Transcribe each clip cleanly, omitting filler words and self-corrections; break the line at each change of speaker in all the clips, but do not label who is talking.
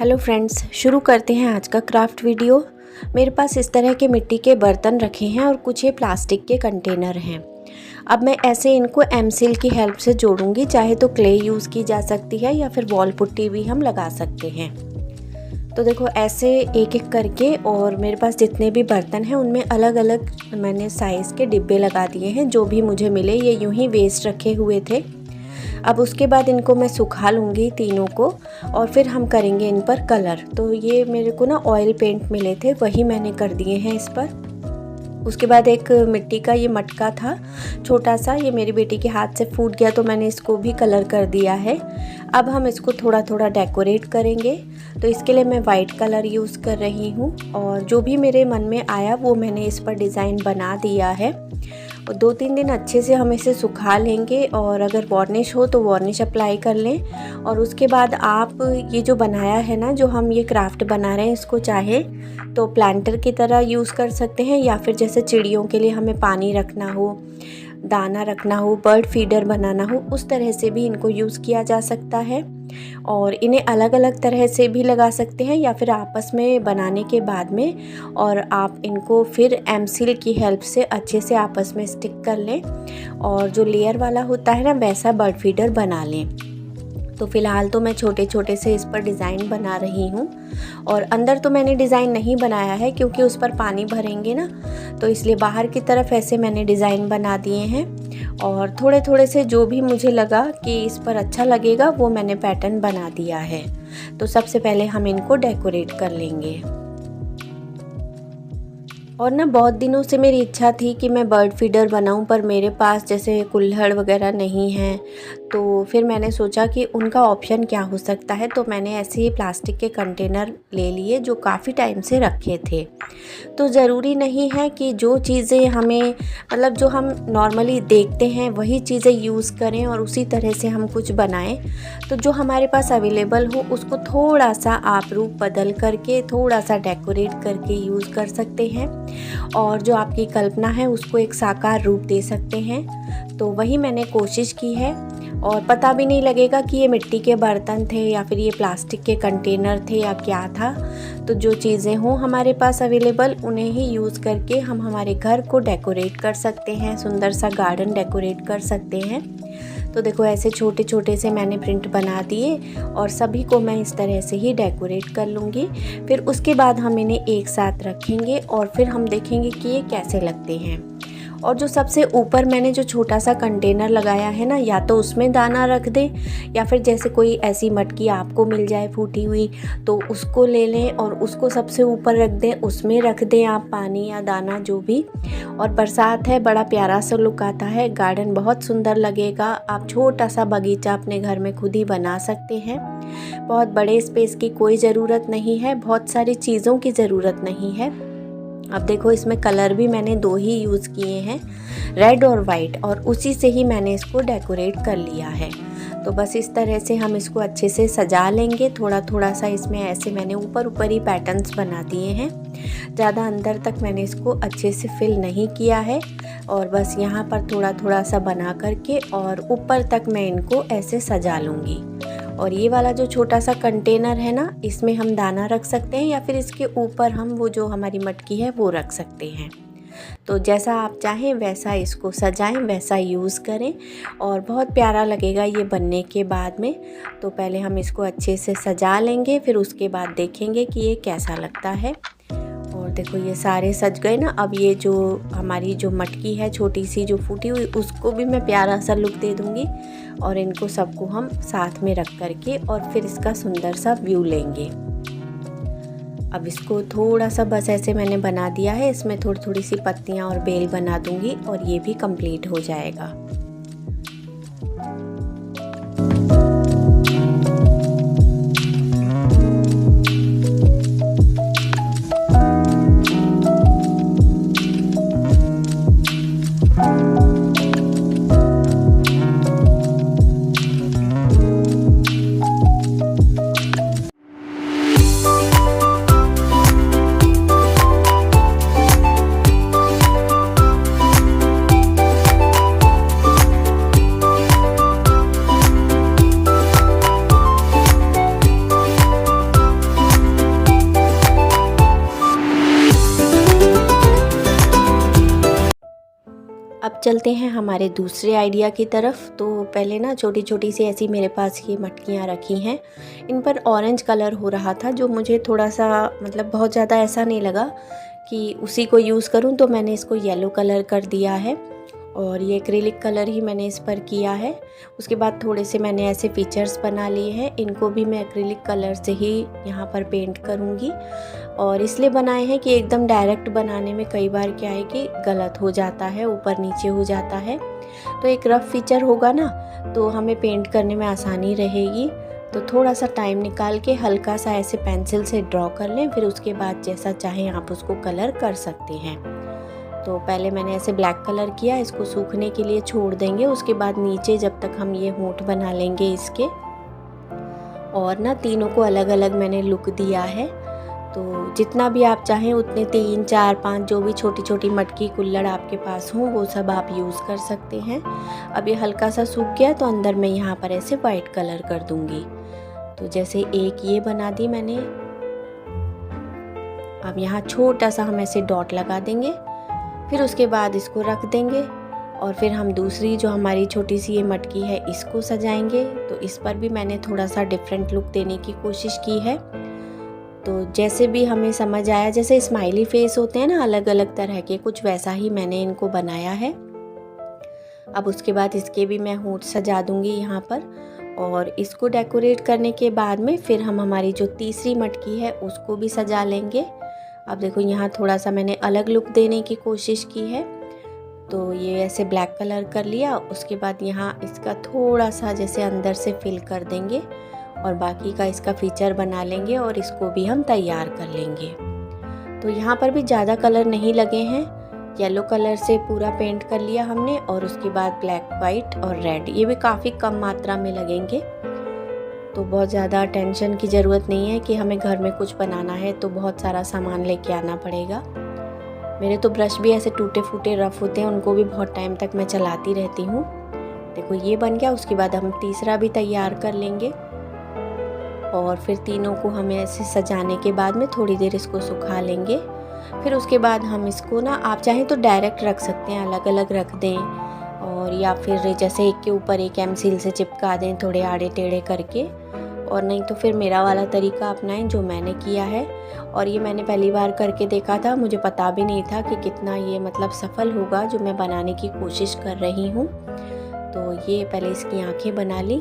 Hello friends, शुरू करते हैं आज का क्राफ्ट वीडियो। मेरे पास इस तरह के मिट्टी के बर्तन रखे हैं और कुछ ये प्लास्टिक के कंटेनर हैं। अब मैं ऐसे इनको एमसील की हेल्प से जोड़ूंगी। चाहे तो क्ले यूज़ की जा सकती है या फिर वॉल पुट्टी भी हम लगा सकते हैं। तो देखो ऐसे एक एक करके, और मेरे पास जितने भी बर्तन हैं उनमें अलग अलग मैंने साइज़ के डिब्बे लगा दिए हैं। जो भी मुझे मिले, ये यूं ही वेस्ट रखे हुए थे। अब उसके बाद इनको मैं सुखा लूँगी तीनों को, और फिर हम करेंगे इन पर कलर। तो ये मेरे को ना ऑयल पेंट मिले थे, वही मैंने कर दिए हैं इस पर। उसके बाद एक मिट्टी का ये मटका था छोटा सा, ये मेरी बेटी के हाथ से फूट गया तो मैंने इसको भी कलर कर दिया है। अब हम इसको थोड़ा थोड़ा डेकोरेट करेंगे। तो इसके लिए मैं वाइट कलर यूज़ कर रही हूँ, और जो भी मेरे मन में आया वो मैंने इस पर डिज़ाइन बना दिया है। और 2-3 दिन अच्छे से हम इसे सुखा लेंगे, और अगर वार्निश हो तो वार्निश अप्लाई कर लें। और उसके बाद आप ये जो बनाया है ना, जो हम ये क्राफ्ट बना रहे हैं, इसको चाहे तो प्लांटर की तरह यूज़ कर सकते हैं, या फिर जैसे चिड़ियों के लिए हमें पानी रखना हो, दाना रखना हो, बर्ड फीडर बनाना हो, उस तरह से भी इनको यूज़ किया जा सकता है। और इन्हें अलग अलग तरह से भी लगा सकते हैं, या फिर आपस में बनाने के बाद में, और आप इनको फिर एमसील की हेल्प से अच्छे से आपस में स्टिक कर लें, और जो लेयर वाला होता है ना, वैसा बर्ड फीडर बना लें। तो फ़िलहाल तो मैं छोटे छोटे से इस पर डिज़ाइन बना रही हूँ। और अंदर तो मैंने डिज़ाइन नहीं बनाया है क्योंकि उस पर पानी भरेंगे ना, तो इसलिए बाहर की तरफ ऐसे मैंने डिज़ाइन बना दिए हैं। और थोड़े थोड़े से जो भी मुझे लगा कि इस पर अच्छा लगेगा वो मैंने पैटर्न बना दिया है। तो सबसे पहले हम इनको डेकोरेट कर लेंगे। और ना बहुत दिनों से मेरी इच्छा थी कि मैं बर्ड फीडर बनाऊं, पर मेरे पास जैसे कुल्हड़ वगैरह नहीं है। तो फिर मैंने सोचा कि उनका ऑप्शन क्या हो सकता है, तो मैंने ऐसे ही प्लास्टिक के कंटेनर ले लिए जो काफ़ी टाइम से रखे थे। तो ज़रूरी नहीं है कि जो चीज़ें हमें मतलब जो हम नॉर्मली देखते हैं वही चीज़ें यूज़ करें और उसी तरह से हम कुछ बनाएं। तो जो हमारे पास अवेलेबल हो उसको थोड़ा सा आप रूप बदल करके, थोड़ा सा डेकोरेट करके यूज़ कर सकते हैं, और जो आपकी कल्पना है उसको एक साकार रूप दे सकते हैं। तो वही मैंने कोशिश की है, और पता भी नहीं लगेगा कि ये मिट्टी के बर्तन थे या फिर ये प्लास्टिक के कंटेनर थे या क्या था। तो जो चीज़ें हों हमारे पास अवेलेबल, उन्हें ही यूज़ करके हम हमारे घर को डेकोरेट कर सकते हैं, सुंदर सा गार्डन डेकोरेट कर सकते हैं। तो देखो ऐसे छोटे छोटे से मैंने प्रिंट बना दिए, और सभी को मैं इस तरह से ही डेकोरेट कर लूँगी। फिर उसके बाद हम इन्हें एक साथ रखेंगे और फिर हम देखेंगे कि ये कैसे लगते हैं। और जो सबसे ऊपर मैंने जो छोटा सा कंटेनर लगाया है ना, या तो उसमें दाना रख दें, या फिर जैसे कोई ऐसी मटकी आपको मिल जाए फूटी हुई तो उसको ले लें और उसको सबसे ऊपर रख दें, उसमें रख दें आप पानी या दाना जो भी। और बरसात है, बड़ा प्यारा सा लुक आता है, गार्डन बहुत सुंदर लगेगा। आप छोटा सा बगीचा अपने घर में खुद ही बना सकते हैं। बहुत बड़े स्पेस की कोई ज़रूरत नहीं है, बहुत सारी चीज़ों की ज़रूरत नहीं है। अब देखो इसमें कलर भी मैंने 2 ही यूज़ किए हैं, रेड और वाइट, और उसी से ही मैंने इसको डेकोरेट कर लिया है। तो बस इस तरह से हम इसको अच्छे से सजा लेंगे। थोड़ा थोड़ा सा इसमें ऐसे मैंने ऊपर ऊपर ही पैटर्न्स बना दिए हैं, ज़्यादा अंदर तक मैंने इसको अच्छे से फिल नहीं किया है। और बस यहाँ पर थोड़ा थोड़ा सा बना करके और ऊपर तक मैं इनको ऐसे सजा लूँगी। और ये वाला जो छोटा सा कंटेनर है ना, इसमें हम दाना रख सकते हैं, या फिर इसके ऊपर हम वो जो हमारी मटकी है वो रख सकते हैं। तो जैसा आप चाहें वैसा इसको सजाएं, वैसा यूज़ करें, और बहुत प्यारा लगेगा ये बनने के बाद में। तो पहले हम इसको अच्छे से सजा लेंगे, फिर उसके बाद देखेंगे कि ये कैसा लगता है। और देखो ये सारे सज गए ना। अब ये जो हमारी जो मटकी है छोटी सी जो फूटी हुई, उसको भी मैं प्यारा सा लुक दे दूँगी, और इनको सबको हम साथ में रख करके और फिर इसका सुंदर सा व्यू लेंगे। अब इसको थोड़ा सा बस ऐसे मैंने बना दिया है, इसमें थोड़ी थोड़ी सी पत्तियाँ और बेल बना दूँगी, और ये भी कंप्लीट हो जाएगा। अब चलते हैं हमारे दूसरे आइडिया की तरफ। तो पहले ना छोटी छोटी सी ऐसी मेरे पास ये मटकियाँ रखी हैं, इन पर ऑरेंज कलर हो रहा था जो मुझे थोड़ा सा मतलब बहुत ज़्यादा ऐसा नहीं लगा कि उसी को यूज़ करूं, तो मैंने इसको येलो कलर कर दिया है और ये एक्रिलिक कलर ही मैंने इस पर किया है। उसके बाद थोड़े से मैंने ऐसे फीचर्स बना लिए हैं, इनको भी मैं एक्रिलिक कलर से ही यहाँ पर पेंट करूँगी। और इसलिए बनाए हैं कि एकदम डायरेक्ट बनाने में कई बार क्या है कि गलत हो जाता है, ऊपर नीचे हो जाता है। तो एक रफ फीचर होगा ना तो हमें पेंट करने में आसानी रहेगी। तो थोड़ा सा टाइम निकाल के हल्का सा ऐसे पेंसिल से ड्रॉ कर लें, फिर उसके बाद जैसा चाहें आप उसको कलर कर सकते हैं। तो पहले मैंने ऐसे ब्लैक कलर किया, इसको सूखने के लिए छोड़ देंगे। उसके बाद नीचे जब तक हम ये होंठ बना लेंगे इसके, और ना तीनों को अलग अलग मैंने लुक दिया है। तो जितना भी आप चाहें उतने 3, 4, 5 जो भी छोटी छोटी मटकी कुल्हड़ आपके पास हों वो सब आप यूज़ कर सकते हैं। अब ये हल्का सा सूख गया तो अंदर मैं यहाँ पर ऐसे वाइट कलर कर दूँगी। तो जैसे एक ये बना दी मैंने, अब यहाँ छोटा सा हम ऐसे डॉट लगा देंगे, फिर उसके बाद इसको रख देंगे और फिर हम दूसरी जो हमारी छोटी सी ये मटकी है इसको सजाएंगे। तो इस पर भी मैंने थोड़ा सा डिफरेंट लुक देने की कोशिश की है। तो जैसे भी हमें समझ आया, जैसे स्माइली फेस होते हैं ना अलग अलग तरह के, कुछ वैसा ही मैंने इनको बनाया है। अब उसके बाद इसके भी मैं होंठ सजा दूंगी यहाँ पर, और इसको डेकोरेट करने के बाद में फिर हम हमारी जो तीसरी मटकी है उसको भी सजा लेंगे। अब देखो यहाँ थोड़ा सा मैंने अलग लुक देने की कोशिश की है। तो ये ऐसे ब्लैक कलर कर लिया, उसके बाद यहाँ इसका थोड़ा सा जैसे अंदर से फिल कर देंगे और बाकी का इसका फीचर बना लेंगे और इसको भी हम तैयार कर लेंगे। तो यहाँ पर भी ज़्यादा कलर नहीं लगे हैं, येलो कलर से पूरा पेंट कर लिया हमने, और उसके बाद ब्लैक, वाइट और रेड, ये भी काफ़ी कम मात्रा में लगेंगे। तो बहुत ज़्यादा टेंशन की ज़रूरत नहीं है कि हमें घर में कुछ बनाना है तो बहुत सारा सामान लेके आना पड़ेगा। मेरे तो ब्रश भी ऐसे टूटे फूटे रफ होते हैं, उनको भी बहुत टाइम तक मैं चलाती रहती हूँ। देखो ये बन गया। उसके बाद हम तीसरा भी तैयार कर लेंगे और फिर तीनों को हमें ऐसे सजाने के बाद में थोड़ी देर इसको सुखा लेंगे। फिर उसके बाद हम इसको ना, आप चाहें तो डायरेक्ट रख सकते हैं, अलग अलग रख दें, और या फिर जैसे एक के ऊपर एक एमसील से चिपका दें थोड़े आड़े टेढ़े करके, और नहीं तो फिर मेरा वाला तरीका अपनाएं जो मैंने किया है। और ये मैंने पहली बार करके देखा था, मुझे पता भी नहीं था कि कितना ये मतलब सफल होगा जो मैं बनाने की कोशिश कर रही हूँ। तो ये पहले इसकी आंखें बना ली,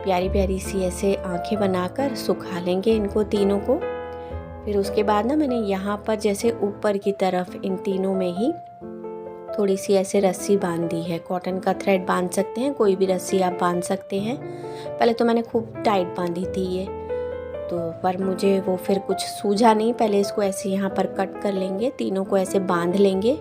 प्यारी प्यारी सी ऐसे आंखें बनाकर सुखा लेंगे इनको तीनों को। फिर उसके बाद ना मैंने यहाँ पर जैसे ऊपर की तरफ इन तीनों में ही थोड़ी सी ऐसे रस्सी बांध दी है। कॉटन का थ्रेड बांध सकते हैं, कोई भी रस्सी आप बांध सकते हैं। पहले तो मैंने खूब टाइट बांधी थी ये, तो पर मुझे वो फिर कुछ सूझा नहीं। पहले इसको ऐसे यहाँ पर कट कर लेंगे, तीनों को ऐसे बांध लेंगे,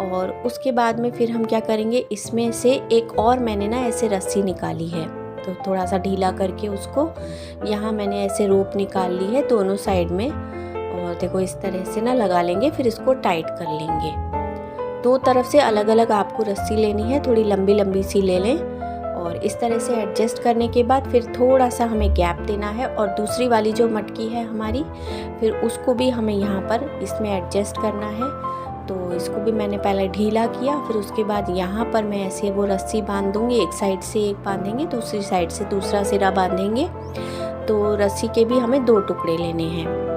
और उसके बाद में फिर हम क्या करेंगे, इसमें से एक और मैंने ना ऐसे रस्सी निकाली है, तो थोड़ा सा ढीला करके उसको यहाँ मैंने ऐसे रोप निकाल ली है दोनों साइड में, और देखो इस तरह से ना लगा लेंगे। फिर इसको टाइट कर लेंगे। दो तरफ से अलग अलग आपको रस्सी लेनी है, थोड़ी लंबी लंबी सी ले लें, और इस तरह से एडजस्ट करने के बाद फिर थोड़ा सा हमें गैप देना है, और दूसरी वाली जो मटकी है हमारी, फिर उसको भी हमें यहाँ पर इसमें एडजस्ट करना है। तो इसको भी मैंने पहले ढीला किया, फिर उसके बाद यहाँ पर मैं ऐसे वो रस्सी बांध दूँगी। एक साइड से एक बांधेंगे, दूसरी साइड से दूसरा सिरा बांधेंगे। तो रस्सी के भी हमें 2 टुकड़े लेने हैं।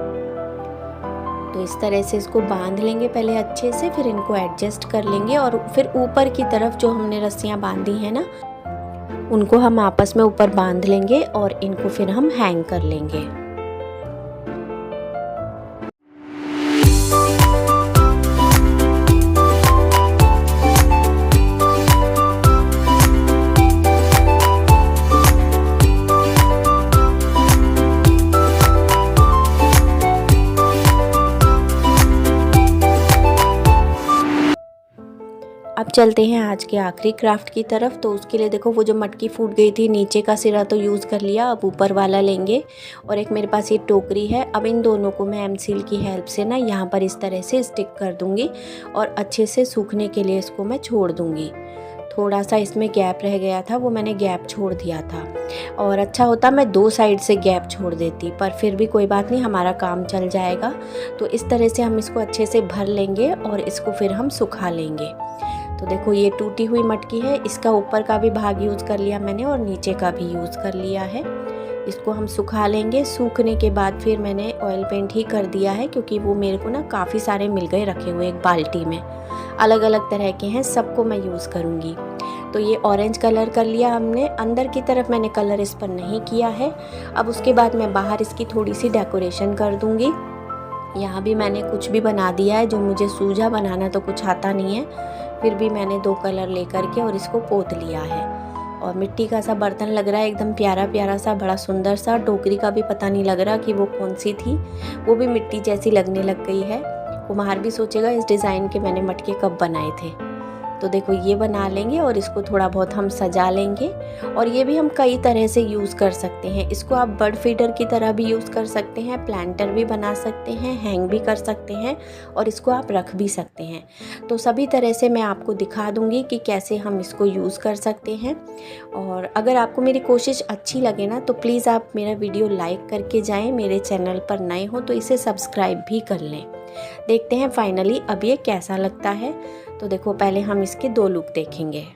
तो इस तरह से इसको बांध लेंगे पहले अच्छे से, फिर इनको एडजस्ट कर लेंगे, और फिर ऊपर की तरफ जो हमने रस्सियाँ बांधी हैं ना, उनको हम आपस में ऊपर बांध लेंगे और इनको फिर हम हैंग कर लेंगे। अब चलते हैं आज के आखिरी क्राफ्ट की तरफ। तो उसके लिए देखो वो जो मटकी फूट गई थी, नीचे का सिरा तो यूज़ कर लिया, अब ऊपर वाला लेंगे। और एक मेरे पास ये टोकरी है, अब इन दोनों को मैं एमसील की हेल्प से ना यहाँ पर इस तरह से स्टिक कर दूँगी, और अच्छे से सूखने के लिए इसको मैं छोड़ दूँगी। थोड़ा सा इसमें गैप रह गया था, वो मैंने गैप छोड़ दिया था, और अच्छा होता मैं 2 साइड से गैप छोड़ देती, पर फिर भी कोई बात नहीं, हमारा काम चल जाएगा। तो इस तरह से हम इसको अच्छे से भर लेंगे और इसको फिर हम सुखा लेंगे। तो देखो ये टूटी हुई मटकी है, इसका ऊपर का भी भाग यूज़ कर लिया मैंने और नीचे का भी यूज़ कर लिया है। इसको हम सुखा लेंगे। सूखने के बाद फिर मैंने ऑयल पेंट ही कर दिया है, क्योंकि वो मेरे को ना काफ़ी सारे मिल गए रखे हुए एक बाल्टी में, अलग अलग तरह के हैं, सबको मैं यूज़ करूँगी। तो ये ऑरेंज कलर कर लिया हमने, अंदर की तरफ मैंने कलर इस पर नहीं किया है। अब उसके बाद मैं बाहर इसकी थोड़ी सी डेकोरेशन कर दूँगी। यहाँ भी मैंने कुछ भी बना दिया है, जो मुझे सूझा, बनाना तो कुछ आता नहीं है, फिर भी मैंने 2 कलर लेकर के और इसको पोत लिया है। और मिट्टी का सा बर्तन लग रहा है, एकदम प्यारा प्यारा सा, बड़ा सुंदर सा। टोकरी का भी पता नहीं लग रहा कि वो कौन सी थी, वो भी मिट्टी जैसी लगने लग गई है। कुम्हार भी सोचेगा इस डिज़ाइन के मैंने मटके कब बनाए थे। तो देखो ये बना लेंगे और इसको थोड़ा बहुत हम सजा लेंगे। और ये भी हम कई तरह से यूज़ कर सकते हैं। इसको आप बर्ड फीडर की तरह भी यूज़ कर सकते हैं, प्लांटर भी बना सकते हैं, हैंग भी कर सकते हैं और इसको आप रख भी सकते हैं। तो सभी तरह से मैं आपको दिखा दूँगी कि कैसे हम इसको यूज़ कर सकते हैं। और अगर आपको मेरी कोशिश अच्छी लगे ना, तो प्लीज़ आप मेरा वीडियो लाइक करके जाएँ। मेरे चैनल पर नए हो तो इसे सब्सक्राइब भी कर लें। देखते हैं फाइनली अब ये कैसा लगता है। तो देखो पहले हम इसके 2 लुक देखेंगे।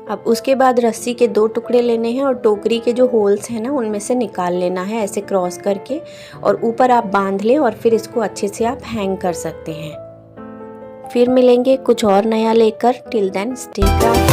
अब उसके बाद रस्सी के 2 टुकड़े लेने हैं और टोकरी के जो होल्स हैं ना, उनमें से निकाल लेना है ऐसे क्रॉस करके, और ऊपर आप बांध लें और फिर इसको अच्छे से आप हैंग कर सकते हैं। फिर मिलेंगे कुछ और नया लेकर। Till then stay tuned.